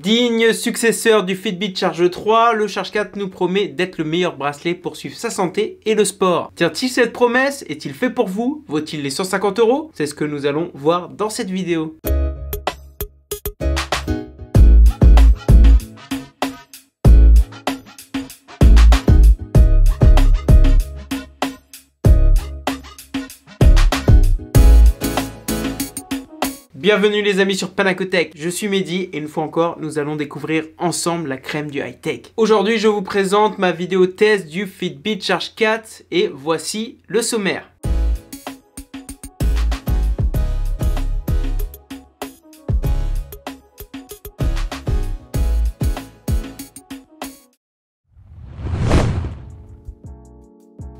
Digne successeur du Fitbit Charge 3, le Charge 4 nous promet d'être le meilleur bracelet pour suivre sa santé et le sport. Tient-il cette promesse? Est-il fait pour vous? Vaut-il les 150 €? C'est ce que nous allons voir dans cette vidéo. Bienvenue les amis sur Panacotech, je suis Mehdi et une fois encore nous allons découvrir ensemble la crème du high-tech. Aujourd'hui je vous présente ma vidéo test du Fitbit Charge 4 et voici le sommaire.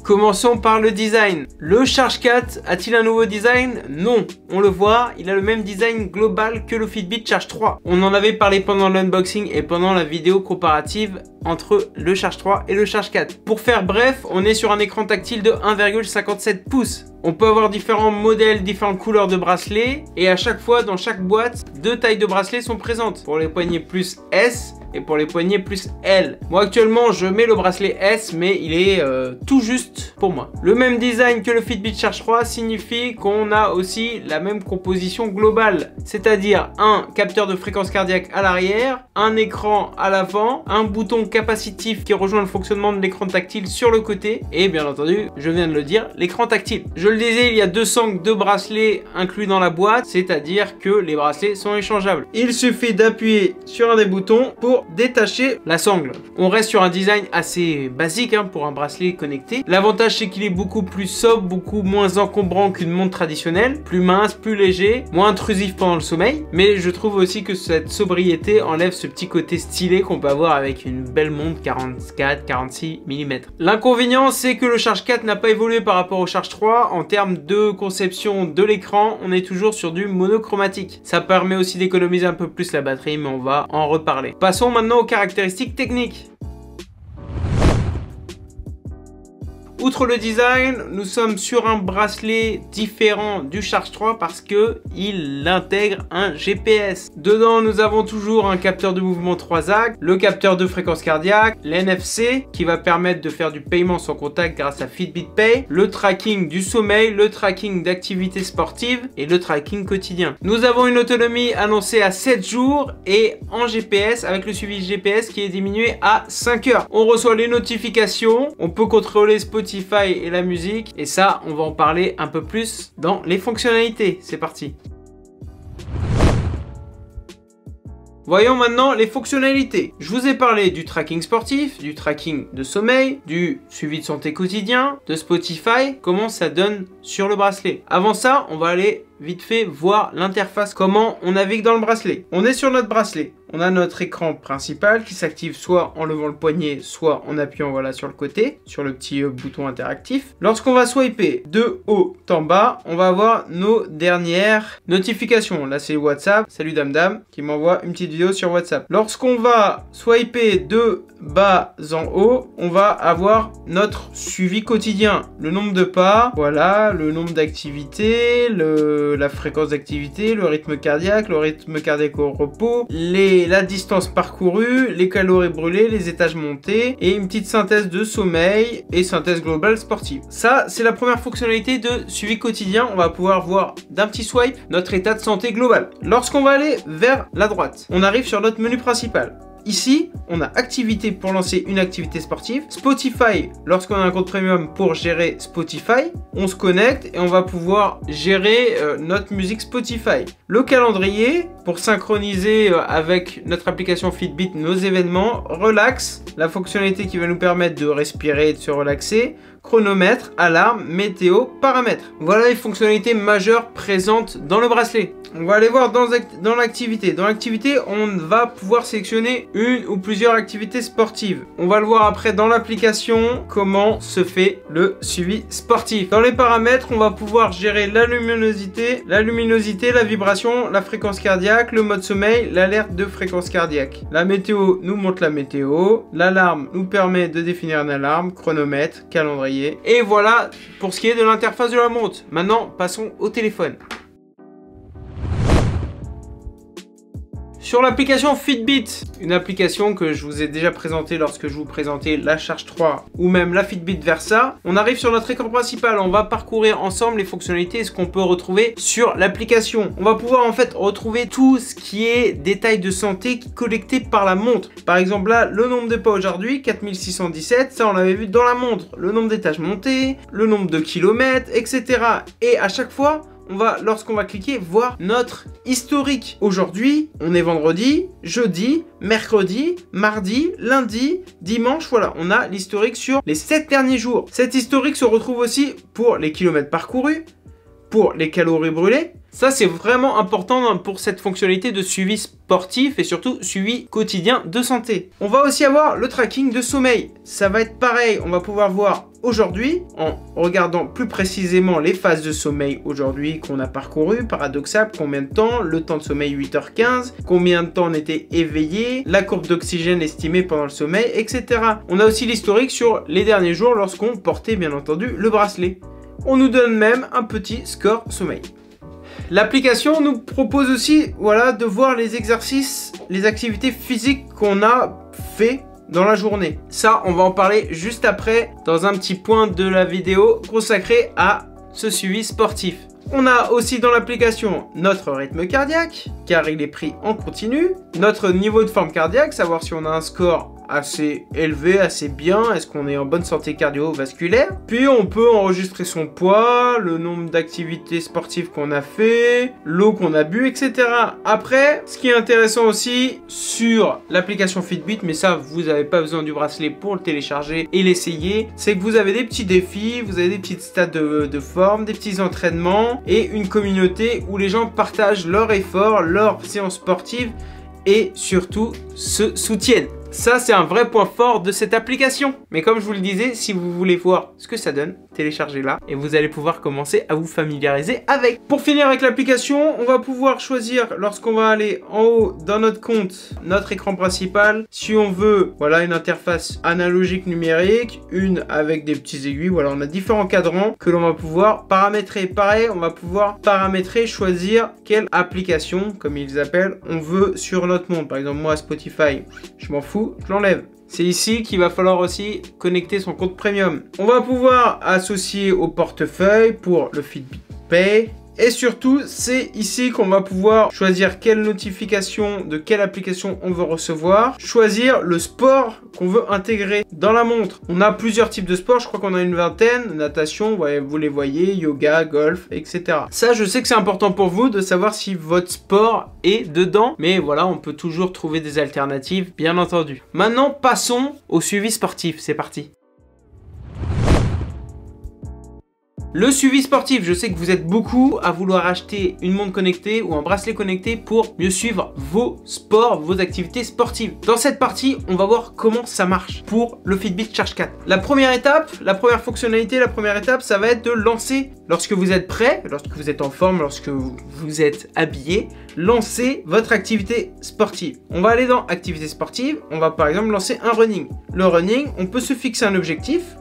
Commençons par le design. Le Charge 4 a-t-il un nouveau design? Non, on le voit, il a le même design global que le Fitbit Charge 3. On en avait parlé pendant l'unboxing et pendant la vidéo comparative entre le Charge 3 et le Charge 4. Pour faire bref, on est sur un écran tactile de 1,57 pouces. On peut avoir différents modèles, différentes couleurs de bracelets et à chaque fois dans chaque boîte, deux tailles de bracelets sont présentes. Pour les poignets plus S et pour les poignets plus L. Moi actuellement je mets le bracelet S mais il est tout juste pour moi. Le même design que le Fitbit Charge 3 signifie qu'on a aussi la même composition globale. C'est-à-dire un capteur de fréquence cardiaque à l'arrière, un écran à l'avant, un bouton capacitif qui rejoint le fonctionnement de l'écran tactile sur le côté et bien entendu, je viens de le dire, l'écran tactile. Je le disais, il y a 202 bracelets inclus dans la boîte, c'est-à-dire que les bracelets sont échangeables. Il suffit d'appuyer sur un des boutons pour détacher la sangle. On reste sur un design assez basique pour un bracelet connecté. L'avantage c'est qu'il est beaucoup plus sobre, beaucoup moins encombrant qu'une montre traditionnelle, plus mince, plus léger, moins intrusif pendant le sommeil, mais je trouve aussi que cette sobriété enlève ce petit côté stylé qu'on peut avoir avec une belle montre 44-46 mm. L'inconvénient c'est que le Charge 4 n'a pas évolué par rapport au Charge 3 en termes de conception de l'écran, on est toujours sur du monochromatique. Ça permet aussi d'économiser un peu plus la batterie, mais on va en reparler. Passons maintenant aux caractéristiques techniques. Outre le design, nous sommes sur un bracelet différent du Charge 3 parce que il intègre un GPS. Dedans, nous avons toujours un capteur de mouvement 3 axes, le capteur de fréquence cardiaque, l'NFC qui va permettre de faire du paiement sans contact grâce à Fitbit Pay, le tracking du sommeil, le tracking d'activité sportive et le tracking quotidien. Nous avons une autonomie annoncée à 7 jours et en GPS avec le suivi GPS qui est diminué à 5 heures. On reçoit les notifications, on peut contrôler Spotify et la musique et ça on va en parler un peu plus dans les fonctionnalités. C'est parti. Voyons maintenant les fonctionnalités. Je vous ai parlé du tracking sportif, du tracking de sommeil, du suivi de santé quotidien, de Spotify, comment ça donne sur le bracelet. Avant ça, on va aller vite fait voir l'interface, comment on navigue dans le bracelet. On est sur notre bracelet. On a notre écran principal qui s'active soit en levant le poignet, soit en appuyant voilà sur le côté, sur le petit bouton interactif. Lorsqu'on va swiper de haut en bas, on va avoir nos dernières notifications. Là, c'est WhatsApp. Salut Dame Dame qui m'envoie une petite vidéo sur WhatsApp. Lorsqu'on va swiper de bas en haut, on va avoir notre suivi quotidien. Le nombre de pas, voilà, le nombre d'activités, la fréquence d'activité, le rythme cardiaque au repos, la distance parcourue, les calories brûlées, les étages montés et une petite synthèse de sommeil et synthèse globale sportive. Ça, c'est la première fonctionnalité de suivi quotidien. On va pouvoir voir d'un petit swipe notre état de santé global. Lorsqu'on va aller vers la droite, on arrive sur notre menu principal. Ici, on a activité pour lancer une activité sportive, Spotify lorsqu'on a un compte premium pour gérer Spotify, on se connecte et on va pouvoir gérer notre musique Spotify. Le calendrier pour synchroniser avec notre application Fitbit nos événements, relax, la fonctionnalité qui va nous permettre de respirer et de se relaxer, chronomètre, alarme, météo, paramètres. Voilà les fonctionnalités majeures présentes dans le bracelet. On va aller voir dans l'activité. Dans l'activité, on va pouvoir sélectionner une ou plusieurs activités sportives. On va le voir après dans l'application comment se fait le suivi sportif. Dans les paramètres, on va pouvoir gérer la luminosité, la vibration, la fréquence cardiaque, le mode sommeil, l'alerte de fréquence cardiaque. La météo nous montre la météo. L'alarme nous permet de définir une alarme, chronomètre, calendrier. Et voilà pour ce qui est de l'interface de la montre. Maintenant, passons au téléphone. Sur l'application Fitbit, une application que je vous ai déjà présentée lorsque je vous présentais la Charge 3 ou même la Fitbit Versa, on arrive sur notre écran principal, on va parcourir ensemble les fonctionnalités et ce qu'on peut retrouver sur l'application. On va pouvoir en fait retrouver tout ce qui est détails de santé collectés par la montre. Par exemple là, le nombre de pas aujourd'hui, 4617, ça on l'avait vu dans la montre. Le nombre d'étages montés, le nombre de kilomètres, etc. Et à chaque fois, on va, lorsqu'on va cliquer, voir notre historique. Aujourd'hui, on est vendredi, jeudi, mercredi, mardi, lundi, dimanche. Voilà, on a l'historique sur les 7 derniers jours. Cet historique se retrouve aussi pour les kilomètres parcourus, pour les calories brûlées. Ça, c'est vraiment important pour cette fonctionnalité de suivi sportif et surtout suivi quotidien de santé. On va aussi avoir le tracking de sommeil. Ça va être pareil, on va pouvoir voir aujourd'hui, en regardant plus précisément les phases de sommeil aujourd'hui qu'on a parcourues, paradoxal, combien de temps, le temps de sommeil 8h15, combien de temps on était éveillé, la courbe d'oxygène estimée pendant le sommeil, etc. On a aussi l'historique sur les derniers jours lorsqu'on portait bien entendu le bracelet. On nous donne même un petit score sommeil. L'application nous propose aussi, voilà, de voir les exercices, les activités physiques qu'on a fait dans la journée. Ça, on va en parler juste après dans un petit point de la vidéo consacré à ce suivi sportif. On a aussi dans l'application notre rythme cardiaque, car il est pris en continu, notre niveau de forme cardiaque, savoir si on a un score assez élevé, assez bien, est-ce qu'on est en bonne santé cardiovasculaire. Puis on peut enregistrer son poids, le nombre d'activités sportives qu'on a fait, l'eau qu'on a bu, etc. Après, ce qui est intéressant aussi sur l'application Fitbit, mais ça vous n'avez pas besoin du bracelet pour le télécharger et l'essayer, c'est que vous avez des petits défis, vous avez des petites stats de forme, des petits entraînements et une communauté où les gens partagent leur effort, leur séance sportive et surtout se soutiennent. Ça, c'est un vrai point fort de cette application. Mais comme je vous le disais, si vous voulez voir ce que ça donne, téléchargez-la et vous allez pouvoir commencer à vous familiariser avec. Pour finir avec l'application, on va pouvoir choisir, lorsqu'on va aller en haut dans notre compte, notre écran principal, si on veut, voilà, une interface analogique numérique, une avec des petits aiguilles. Voilà, on a différents cadrans que l'on va pouvoir paramétrer. Pareil, on va pouvoir paramétrer, choisir quelle application, comme ils appellent, on veut sur notre montre. Par exemple, moi, Spotify, je m'en fous. Je l'enlève. C'est ici qu'il va falloir aussi connecter son compte premium. On va pouvoir associer au portefeuille pour le Fitbit Pay. Et surtout, c'est ici qu'on va pouvoir choisir quelle notification de quelle application on veut recevoir. Choisir le sport qu'on veut intégrer dans la montre. On a plusieurs types de sports, je crois qu'on a une vingtaine. Natation, ouais, vous les voyez, yoga, golf, etc. Ça, je sais que c'est important pour vous de savoir si votre sport est dedans. Mais voilà, on peut toujours trouver des alternatives, bien entendu. Maintenant, passons au suivi sportif. C'est parti. Le suivi sportif, je sais que vous êtes beaucoup à vouloir acheter une montre connectée ou un bracelet connecté pour mieux suivre vos sports, vos activités sportives. Dans cette partie, on va voir comment ça marche pour le Fitbit Charge 4. La première étape, la première fonctionnalité, la première étape, ça va être de lancer, lorsque vous êtes prêt, lorsque vous êtes en forme, lorsque vous êtes habillé, lancer votre activité sportive. On va aller dans activité sportive, on va par exemple lancer un running. Le running, on peut se fixer un objectif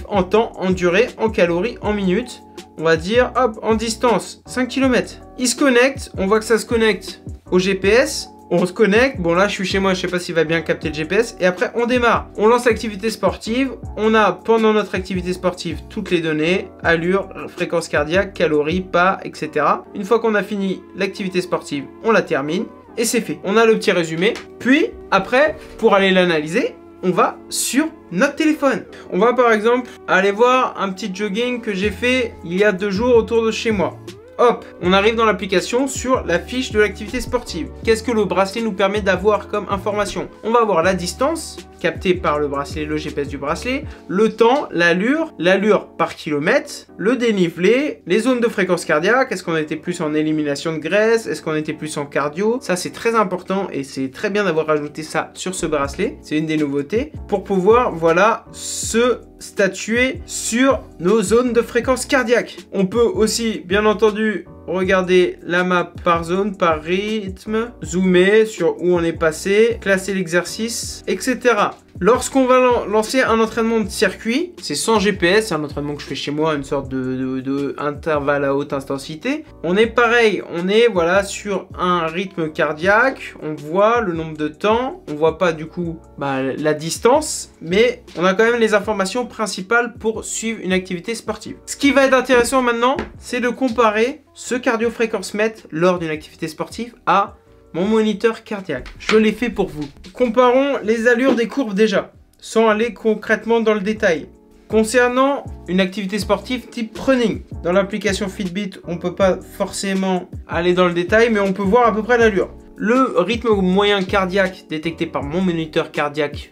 en temps, en durée, en calories, en minutes. On va dire, hop, en distance, 5 km. Il se connecte, on voit que ça se connecte au GPS. On se connecte, bon là je suis chez moi, je sais pas s'il va bien capter le GPS. Et après on démarre, on lance l'activité sportive. On a pendant notre activité sportive toutes les données, allure, fréquence cardiaque, calories, pas, etc. Une fois qu'on a fini l'activité sportive, on la termine et c'est fait. On a le petit résumé. Puis après, pour aller l'analyser, on va sur notre téléphone. On va par exemple aller voir un petit jogging que j'ai fait il y a 2 jours autour de chez moi. Hop, on arrive dans l'application sur la fiche de l'activité sportive. Qu'est-ce que le bracelet nous permet d'avoir comme information? On va voir la distance captée par le bracelet, le GPS du bracelet, le temps, l'allure par kilomètre, le dénivelé, les zones de fréquence cardiaque, est-ce qu'on était plus en élimination de graisse, est-ce qu'on était plus en cardio. Ça c'est très important et c'est très bien d'avoir rajouté ça sur ce bracelet. C'est une des nouveautés pour pouvoir, voilà, se statuer sur nos zones de fréquence cardiaque. On peut aussi, bien entendu, regarder la map par zone, par rythme, zoomer sur où on est passé, classer l'exercice, etc. Lorsqu'on va lancer un entraînement de circuit, c'est sans GPS, c'est un entraînement que je fais chez moi, une sorte de intervalle à haute intensité. On est pareil, on est voilà sur un rythme cardiaque, on voit le nombre de temps, on voit pas du coup la distance, mais on a quand même les informations principales pour suivre une activité sportive. Ce qui va être intéressant maintenant, c'est de comparer ce cardio-fréquence-mètre lors d'une activité sportive à mon moniteur cardiaque. Je l'ai fait pour vous. Comparons les allures des courbes déjà, sans aller concrètement dans le détail. Concernant une activité sportive type running, dans l'application Fitbit, on ne peut pas forcément aller dans le détail, mais on peut voir à peu près l'allure. Le rythme moyen cardiaque détecté par mon moniteur cardiaque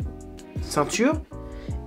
ceinture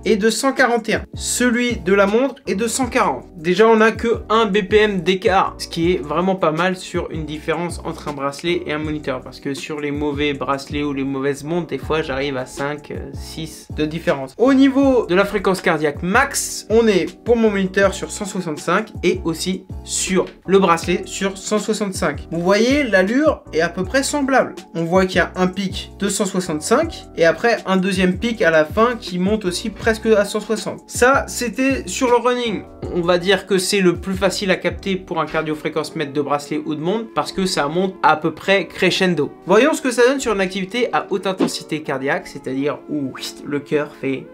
est de 141. Celui de la montre est de 140. Déjà, on n'a que 1 BPM d'écart, ce qui est vraiment pas mal sur une différence entre un bracelet et un moniteur. Parce que sur les mauvais bracelets ou les mauvaises montres, des fois, j'arrive à 5, 6 de différence. Au niveau de la fréquence cardiaque max, on est pour mon moniteur sur 165 et aussi sur le bracelet sur 165. Vous voyez, l'allure est à peu près semblable. On voit qu'il y a un pic de 165 et après un deuxième pic à la fin qui monte aussi presque à 160. Ça, c'était sur le running. On va dire que c'est le plus facile à capter pour un cardio-fréquence-mètre de bracelet ou de montre parce que ça monte à peu près crescendo. Voyons ce que ça donne sur une activité à haute intensité cardiaque, c'est-à-dire où le cœur fait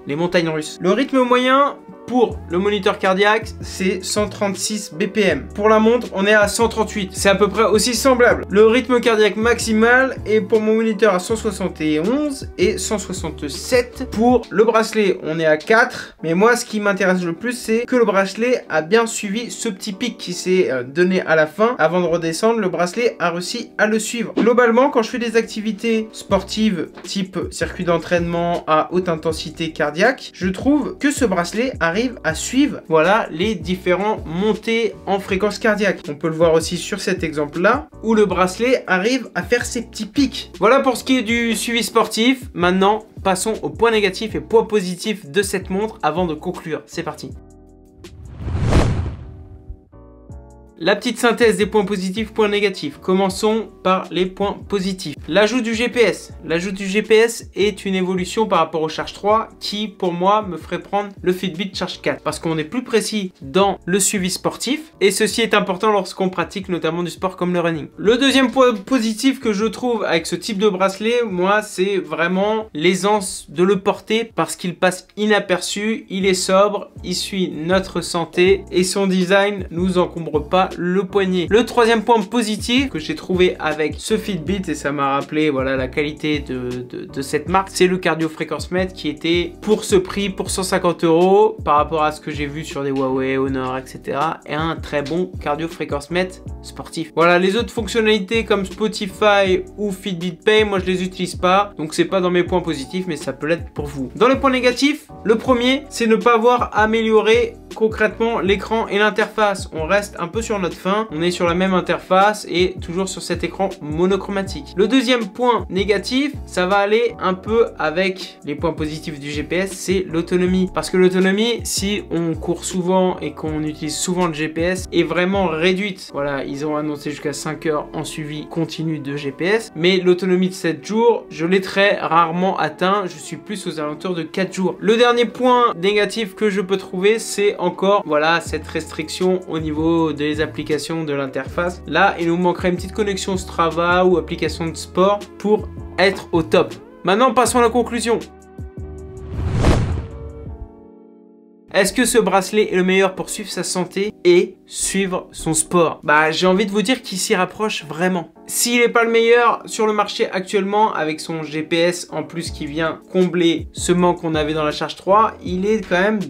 les montagnes russes. Le rythme moyen pour le moniteur cardiaque, c'est 136 BPM. Pour la montre, on est à 138. C'est à peu près aussi semblable. Le rythme cardiaque maximal est pour mon moniteur à 171 et 167. Pour le bracelet, on est à 4. Mais moi, ce qui m'intéresse le plus, c'est que le bracelet a bien suivi ce petit pic qui s'est donné à la fin. Avant de redescendre, le bracelet a réussi à le suivre. Globalement, quand je fais des activités sportives type circuit d'entraînement à haute intensité cardiaque, je trouve que ce bracelet arrive à suivre voilà les différents montées en fréquence cardiaque. On peut le voir aussi sur cet exemple là où le bracelet arrive à faire ses petits pics. Voilà pour ce qui est du suivi sportif. Maintenant passons aux points négatifs et points positifs de cette montre avant de conclure. C'est parti. La petite synthèse des points positifs, points négatifs. Commençons par les points positifs. L'ajout du GPS. L'ajout du GPS est une évolution par rapport au Charge 3 qui, pour moi, me ferait prendre le Fitbit Charge 4 parce qu'on est plus précis dans le suivi sportif et ceci est important lorsqu'on pratique notamment du sport comme le running. Le deuxième point positif que je trouve avec ce type de bracelet, moi, c'est vraiment l'aisance de le porter parce qu'il passe inaperçu, il est sobre, il suit notre santé et son design nous encombre pas le poignet. Le troisième point positif que j'ai trouvé avec ce Fitbit et ça m'a rappelé voilà la qualité de cette marque, c'est le cardio-fréquence-mètre qui était pour ce prix, pour 150 € par rapport à ce que j'ai vu sur des Huawei, Honor, etc. et un très bon cardio-fréquence-mètre sportif. Voilà, les autres fonctionnalités comme Spotify ou Fitbit Pay, moi je les utilise pas, donc c'est pas dans mes points positifs, mais ça peut l'être pour vous. Dans les points négatifs, le premier, c'est ne pas avoir amélioré concrètement l'écran et l'interface. On reste un peu sur notre faim, on est sur la même interface et toujours sur cet écran monochromatique. Le deuxième point négatif, ça va aller un peu avec les points positifs du GPS, c'est l'autonomie. Parce que l'autonomie, si on court souvent et qu'on utilise souvent le GPS, est vraiment réduite. Voilà, ils ont annoncé jusqu'à 5 heures en suivi continu de GPS, mais l'autonomie de 7 jours, je l'ai très rarement atteint, je suis plus aux alentours de 4 jours. Le dernier point négatif que je peux trouver, c'est encore voilà cette restriction au niveau des applications de l'interface. Là, il nous manquerait une petite connexion Strava ou application de sport pour être au top. Maintenant, passons à la conclusion. Est-ce que ce bracelet est le meilleur pour suivre sa santé et suivre son sport? Bah, j'ai envie de vous dire qu'il s'y rapproche vraiment. S'il n'est pas le meilleur sur le marché actuellement, avec son GPS en plus qui vient combler ce manque qu'on avait dans la Charge 3, il est quand même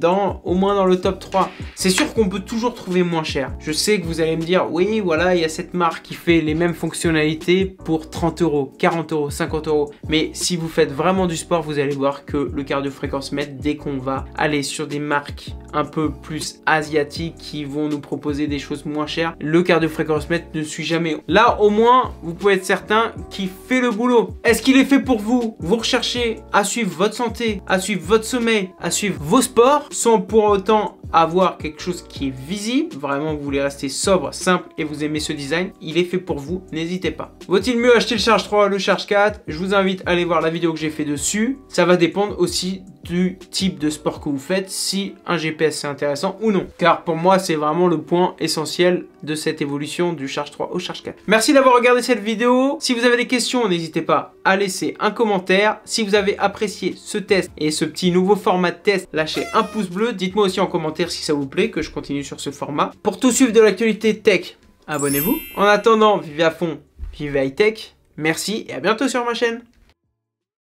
au moins dans le top 3. C'est sûr qu'on peut toujours trouver moins cher. Je sais que vous allez me dire, oui, voilà, il y a cette marque qui fait les mêmes fonctionnalités pour 30 €, 40 €, 50 €. Mais si vous faites vraiment du sport, vous allez voir que le cardio-fréquence-mètre, dès qu'on va aller sur des marques un peu plus asiatiques qui vont nous proposer des choses moins chères, le cardio-fréquence-mètre ne suit jamais. Là, au moins, vous pouvez être certain qu'il fait le boulot. Est-ce qu'il est fait pour vous? Vous recherchez à suivre votre santé, à suivre votre sommeil, à suivre vos sports, sans pour autant avoir quelque chose qui est visible, vraiment vous voulez rester sobre, simple et vous aimez ce design, il est fait pour vous, n'hésitez pas. Vaut-il mieux acheter le Charge 3 ou le Charge 4? Je vous invite à aller voir la vidéo que j'ai fait dessus. Ça va dépendre aussi du type de sport que vous faites, si un GPS c'est intéressant ou non. Car pour moi, c'est vraiment le point essentiel de cette évolution du Charge 3 au Charge 4. Merci d'avoir regardé cette vidéo. Si vous avez des questions, n'hésitez pas à laisser un commentaire. Si vous avez apprécié ce test et ce petit nouveau format de test, lâchez un pouce bleu. Dites-moi aussi en commentaire si ça vous plaît, que je continue sur ce format. Pour tout suivre de l'actualité tech, abonnez-vous. En attendant, vivez à fond, vivez high tech. Merci et à bientôt sur ma chaîne.